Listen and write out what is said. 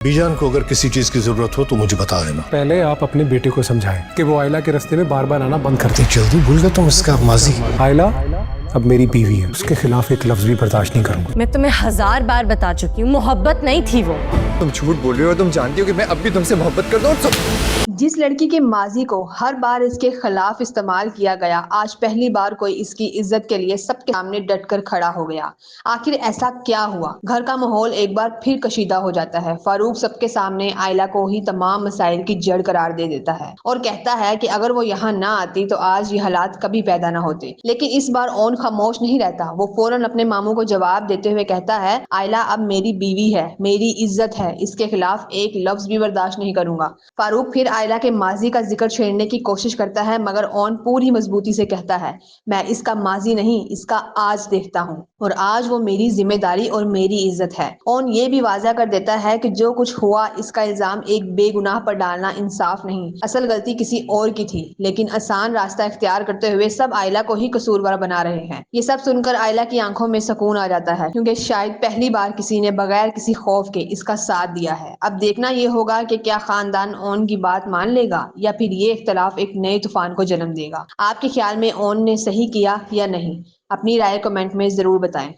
बीजान को अगर किसी चीज की जरूरत हो तो मुझे बता देना। पहले आप अपने बेटे को समझाएं कि वो आयला के रास्ते में बार बार आना बंद कर दे। जल्दी भूल गए तुम इसका माजी। आयला अब मेरी बीवी है, उसके खिलाफ एक लफ्ज भी बर्दाश्त नहीं करूंगा। मैं तुम्हें 1000 बार बता चुकी हूँ, मोहब्बत नहीं थी वो। तुम झूठ बोल रही हो, तुम जानती हो कि मैं अब भी तुमसे मोहब्बत करता हूँ। जिस लड़की के माजी को हर बार इसके खिलाफ इस्तेमाल किया गया, आज पहली बार कोई इसकी इज्जत के लिए सबके सामने डटकर खड़ा हो गया। आखिर ऐसा क्या हुआ? घर का माहौल एक बार फिर कशीदा हो जाता है। फारूक सबके सामने आयला को ही तमाम मसाइल की जड़ करार दे देता है और कहता है कि अगर वो यहाँ ना आती तो आज ये हालात कभी पैदा ना होते। लेकिन इस बार ओन खामोश नहीं रहता। वो फौरन अपने मामू को जवाब देते हुए कहता है, आयला अब मेरी बीवी है, मेरी इज्जत है, इसके खिलाफ एक लफ्ज भी बर्दाश्त नहीं करूंगा। फारूक फिर आयला के माजी का जिक्र छेड़ने की कोशिश करता है, मगर ओन पूरी मजबूती से कहता है, मैं इसका माजी नहीं, इसका आज देखता हूँ और आज वो मेरी जिम्मेदारी और मेरी इज्जत है। ओन ये भी वाज़ा कर देता है कि जो कुछ हुआ इसका इल्जाम एक बेगुनाह पर डालना इंसाफ नहीं, असल गलती किसी और की थी। लेकिन आसान रास्ता इख्तियार करते हुए सब आयला को ही कसूरवार बना रहे हैं। ये सब सुनकर आयला की आंखों में सुकून आ जाता है, क्योंकि शायद पहली बार किसी ने बगैर किसी खौफ के इसका साथ दिया है। अब देखना ये होगा कि क्या खानदान ओन की बात मान लेगा या फिर ये इख्तलाफ एक नए तूफान को जन्म देगा। आपके ख्याल में ओन ने सही किया या नहीं? अपनी राय कमेंट में जरूर बताएं।